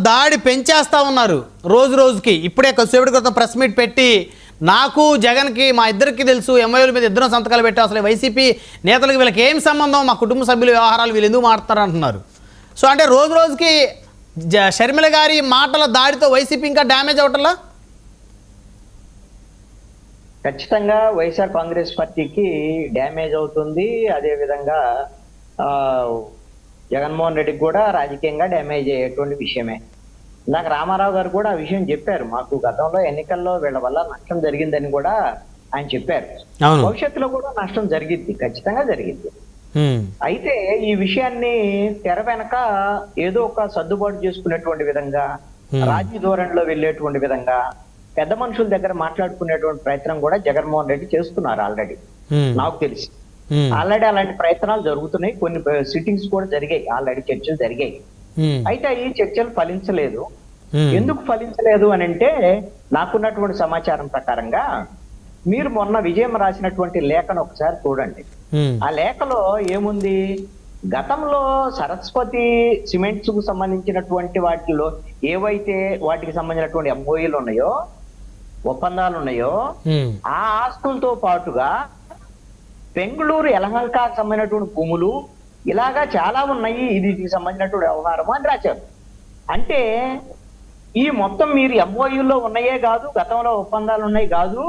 దాడి పెంచేస్తూ ఉన్నారు రోజు రోజుకి. ఇప్పుడే కొద్దిసేపటి క్రితం ప్రెస్ మీట్ పెట్టి నాకు జగన్కి మా ఇద్దరికి తెలుసు, ఎంఐల మీద ఇద్దరం సంతకాలు పెట్టి అసలు వైసీపీ నేతలకు వీళ్ళకి ఏం సంబంధం, మా కుటుంబ సభ్యుల వ్యవహారాలు వీళ్ళు ఎందుకు మాట్లాడతారు అంటున్నారు. సో అంటే రోజు రోజుకి షర్మిల గారి మాటల దాడితో వైసీపీ ఇంకా డ్యామేజ్ అవటంలా? ఖచ్చితంగా వైఎస్ఆర్ కాంగ్రెస్ పార్టీకి డ్యామేజ్ అవుతుంది. అదేవిధంగా జగన్మోహన్ రెడ్డికి కూడా రాజకీయంగా డ్యామేజ్ అయ్యేటువంటి విషయమే. ఇందాక రామారావు గారు కూడా ఆ విషయం చెప్పారు. మాకు గతంలో ఎన్నికల్లో వీళ్ళ వల్ల నష్టం జరిగిందని కూడా ఆయన చెప్పారు. భవిష్యత్తులో కూడా నష్టం జరిగింది, ఖచ్చితంగా జరిగింది. అయితే ఈ విషయాన్ని తెర వెనక ఏదో ఒక సర్దుబాటు చేసుకునేటువంటి విధంగా, రాజీ ధోరణిలో వెళ్ళేటువంటి విధంగా, పెద్ద మనుషుల దగ్గర మాట్లాడుకునేటువంటి ప్రయత్నం కూడా జగన్మోహన్ రెడ్డి చేస్తున్నారు ఆల్రెడీ. నాకు తెలిసి ఆల్రెడీ అలాంటి ప్రయత్నాలు జరుగుతున్నాయి. కొన్ని సిట్టింగ్స్ కూడా జరిగాయి, ఆల్రెడీ చర్చలు జరిగాయి. అయితే ఈ చర్చలు ఫలించలేదు. ఎందుకు ఫలించలేదు అని అంటే, నాకున్నటువంటి సమాచారం ప్రకారంగా మీరు మొన్న విజయం రాసినటువంటి లేఖను ఒకసారి చూడండి. ఆ లేఖలో ఏముంది, గతంలో సరస్వతి సిమెంట్స్ కు సంబంధించినటువంటి వాటిలో ఏవైతే వాటికి సంబంధించినటువంటి ఎంఓఈలు ఉన్నాయో, ఒప్పందాలు ఉన్నాయో, ఆ ఆస్తులతో పాటుగా బెంగళూరు యలహంకకు సంబంధించినటువంటి భూములు ఇలాగా చాలా ఉన్నాయి, ఇది సంబంధించినటువంటి వ్యవహారం అని రాశారు. అంటే ఈ మొత్తం మీరు ఎంఓయూలో ఉన్నాయే కాదు, గతంలో ఒప్పందాలు ఉన్నాయి కాదు,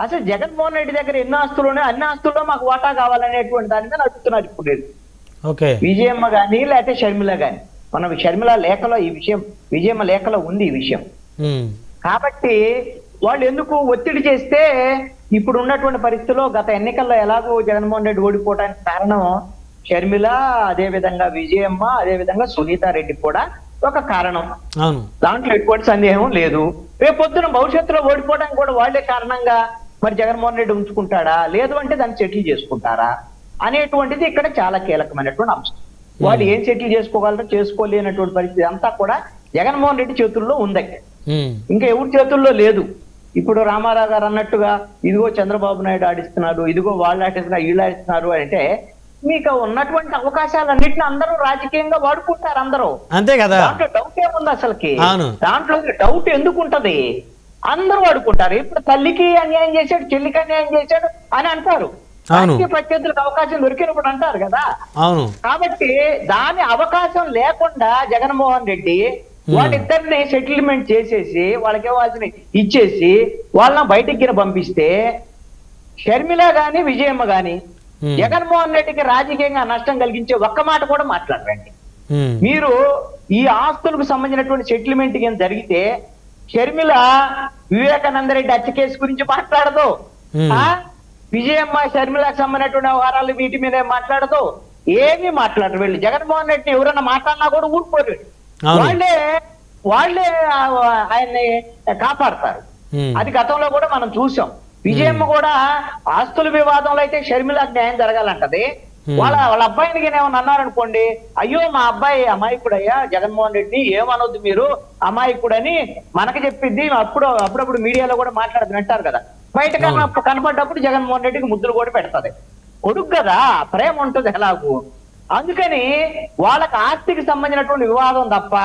అసలు జగన్మోహన్ రెడ్డి దగ్గర ఎన్ని ఆస్తులు ఉన్నాయి, అన్ని ఆస్తుల్లో మాకు వాటా కావాలనేటువంటి దాని మీద అడుగుతున్నారు ఇప్పుడు. విజయమ్మ గాని లేకపోతే షర్మిల గాని, మన షర్మిల లేఖలో ఈ విషయం, విజయమ్మ లేఖలో ఉంది ఈ విషయం. కాబట్టి వాళ్ళు ఎందుకు ఒత్తిడి చేస్తే, ఇప్పుడు ఉన్నటువంటి పరిస్థితుల్లో గత ఎన్నికల్లో ఎలాగో జగన్మోహన్ రెడ్డి ఓడిపోవడానికి కారణం షర్మిల, అదే విధంగా విజయమ్మ, అదే విధంగా సునీతారెడ్డి కూడా ఒక కారణం. దాంట్లో ఎటువంటి సందేహం లేదు. రేపు పొద్దున భవిష్యత్తులో ఓడిపోవడానికి కూడా వాళ్ళే కారణంగా మరి జగన్మోహన్ రెడ్డి ఉంచుకుంటాడా, లేదు అంటే దాన్ని సెటిల్ చేసుకుంటారా అనేటువంటిది ఇక్కడ చాలా కీలకమైనటువంటి అంశం. వాళ్ళు ఏం సెటిల్ చేసుకోగలరో చేసుకోలేనటువంటి పరిస్థితి అంతా కూడా జగన్మోహన్ రెడ్డి చేతుల్లో ఉంది, ఇంకా ఎవరి చేతుల్లో లేదు. ఇప్పుడు రామారావు గారు అన్నట్టుగా ఇదిగో చంద్రబాబు నాయుడు ఆడిస్తున్నారు, ఇదిగో వాళ్ళు ఆడిస్తున్నారు, వీళ్ళు ఆడిస్తున్నారు అంటే మీకు ఉన్నటువంటి అవకాశాలన్నింటినీ అందరూ రాజకీయంగా వాడుకుంటారు అందరూ, అంతే కదా. దాంట్లో డౌట్ ఏముంది అసలుకి? దాంట్లో డౌట్ ఎందుకు ఉంటది? అందరూ వాడుకుంటారు. ఇప్పుడు తల్లికి అన్యాయం చేశాడు, చెల్లికి అన్యాయం చేశాడు అని అంటారు. రాజకీయ ప్రత్యర్థులకు అవకాశం దొరికినప్పుడు అంటారు కదా. కాబట్టి దాని అవకాశం లేకుండా జగన్మోహన్ రెడ్డి వాళ్ళిద్దరిని సెటిల్మెంట్ చేసేసి వాళ్ళకి ఇవ్వాల్సిన ఇచ్చేసి వాళ్ళని బయటికి పంపిస్తే, షర్మిల గాని విజయమ్మ గాని జగన్మోహన్ రెడ్డికి రాజకీయంగా నష్టం కలిగించే ఒక్క మాట కూడా మాట్లాడరండి. మీరు ఈ ఆస్తులకు సంబంధించినటువంటి సెటిల్మెంట్ కింద జరిగితే షర్మిల వివేకానంద రెడ్డి హత్య కేసు గురించి మాట్లాడదు, విజయమ్మ షర్మిలకు సంబంధించినటువంటి వ్యవహారాలు వీటి మీద మాట్లాడదు, ఏమీ మాట్లాడరు. వీళ్ళు జగన్మోహన్ రెడ్డిని ఎవరైనా మాట్లాడినా కూడా ఊరుకోరు, వాళ్ళే ఆయన్ని కాపాడతారు. అది గతంలో కూడా మనం చూసాం. విజయమ్మ కూడా ఆస్తుల వివాదంలో అయితే షర్మిలకు న్యాయం జరగాలంటది. వాళ్ళ అబ్బాయిని ఏమన్నా అన్నారనుకోండి, అయ్యో మా అబ్బాయి అమాయకుడయ్యా, జగన్మోహన్ రెడ్డి ఏమనొద్దు మీరు అమాయకుడని మనకి చెప్పింది. అప్పుడప్పుడు మీడియాలో కూడా మాట్లాడదు వింటారు కదా, బయట కనపడ్డప్పుడు జగన్మోహన్ రెడ్డికి ముద్దులు కూడా పెడతది. కొడుకు కదా, ప్రేమ ఉంటుంది ఎలాగూ. అందుకని వాళ్ళకి ఆస్తికి సంబంధించినటువంటి వివాదం తప్ప,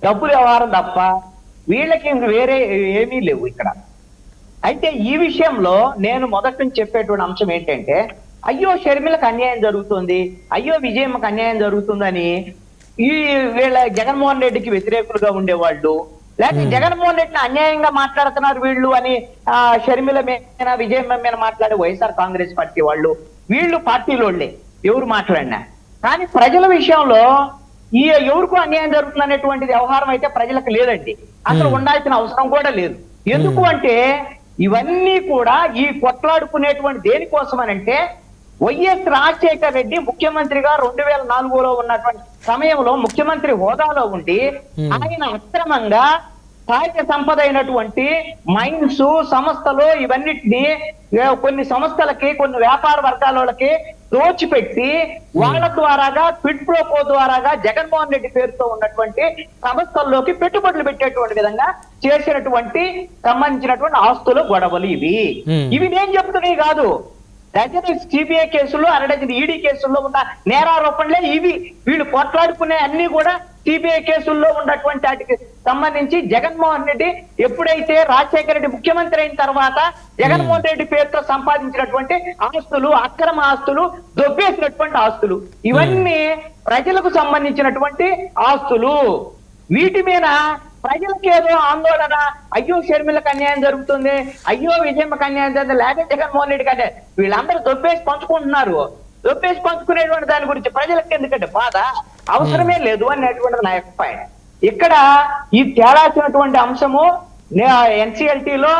డబ్బుల వ్యవహారం తప్ప వీళ్ళకి వేరే ఏమీ లేవు ఇక్కడ. అయితే ఈ విషయంలో నేను మొదటి నుంచి చెప్పేటువంటి అంశం ఏంటంటే, అయ్యో షర్మిలకు అన్యాయం జరుగుతుంది, అయ్యో విజయమ్మకు అన్యాయం జరుగుతుందని ఈ వీళ్ళ జగన్మోహన్ రెడ్డికి వ్యతిరేకులుగా ఉండేవాళ్ళు, లేకపోతే జగన్మోహన్ రెడ్డిని అన్యాయంగా మాట్లాడుతున్నారు వీళ్ళు అని షర్మిల మీద విజయమ్మ మీద మాట్లాడే వైఎస్ఆర్ కాంగ్రెస్ పార్టీ వాళ్ళు, వీళ్ళు పార్టీలోళ్లే ఎవరు మాట్లాడినా. కానీ ప్రజల విషయంలో ఈ ఎవరికో అన్యాయం జరుగుతుంది అనేటువంటి వ్యవహారం అయితే ప్రజలకు లేదండి, అసలు ఉండాల్సిన అవసరం కూడా లేదు. ఎందుకు అంటే ఇవన్నీ కూడా ఈ కొట్లాడుకునేటువంటి దేనికోసం అనంటే, వైఎస్ రాజశేఖర రెడ్డి ముఖ్యమంత్రిగా 2004లో ఉన్నటువంటి సమయంలో ముఖ్యమంత్రి హోదాలో ఉండి ఆయన అక్రమంగా సహజ సంపద అయినటువంటి మైన్స్ సంస్థలు ఇవన్నిటిని కొన్ని సంస్థలకి, కొన్ని వ్యాపార వర్గాలకి దోచిపెట్టి వాళ్ళ ద్వారాగా క్విడ్ ప్రోకో ద్వారాగా జగన్మోహన్ రెడ్డి పేరుతో ఉన్నటువంటి సంస్థల్లోకి పెట్టుబడులు పెట్టేటువంటి విధంగా చేసినటువంటి సంబంధించినటువంటి ఆస్తులు గొడవలు ఇవి నేను చెప్తున్నాయి కాదు, డజన్ సిబిఐ కేసులు, అరడజన్ ఈడీ కేసుల్లో ఉన్న నేరారోపణలే ఇవి. వీళ్ళు కొట్లాడుకునే అన్ని కూడా సిబిఐ కేసుల్లో ఉన్నటువంటి వాటికి సంబంధించి జగన్మోహన్ రెడ్డి ఎప్పుడైతే రాజశేఖర రెడ్డి ముఖ్యమంత్రి అయిన తర్వాత జగన్మోహన్ రెడ్డి పేరుతో సంపాదించినటువంటి ఆస్తులు, అక్రమ ఆస్తులు, దొబ్బేసినటువంటి ఆస్తులు, ఇవన్నీ ప్రజలకు సంబంధించినటువంటి ఆస్తులు. వీటి మీద ప్రజలకు ఏదో ఆందోళన, అయ్యో షర్మిలకు అన్యాయం జరుగుతుంది, అయ్యో విజయమ్మకి అన్యాయం జరుగుతుంది, లేకపోతే జగన్మోహన్ రెడ్డి కంటే వీళ్ళందరూ దొబ్బేసి పంచుకుంటున్నారు. దొబ్బేసి పంచుకునేటువంటి దాని గురించి ప్రజలకు ఎందుకంటే బాధ అవసరమే లేదు అనేటువంటిది నా యొక్క పాయింట్. ఇక్కడ ఈ తేలాల్సినటువంటి అంశము ఎన్సిఎల్టీలో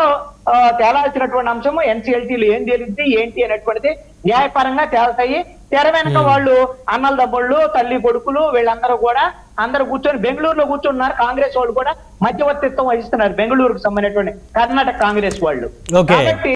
తేలాల్సినటువంటి అంశము ఎన్సిఎల్టీలో ఏం తేలింది ఏంటి అనేటువంటిది న్యాయపరంగా తేలుతాయి. తెర వెనక వాళ్ళు అన్నల దబ్బళ్ళు, తల్లి కొడుకులు వీళ్ళందరూ కూడా అందరూ కూర్చొని బెంగళూరులో కూర్చున్నారు. కాంగ్రెస్ వాళ్ళు కూడా మధ్యవర్తిత్వం వహిస్తున్నారు, బెంగళూరుకు సంబంధించినటువంటి కర్ణాటక కాంగ్రెస్ వాళ్ళు. కాబట్టి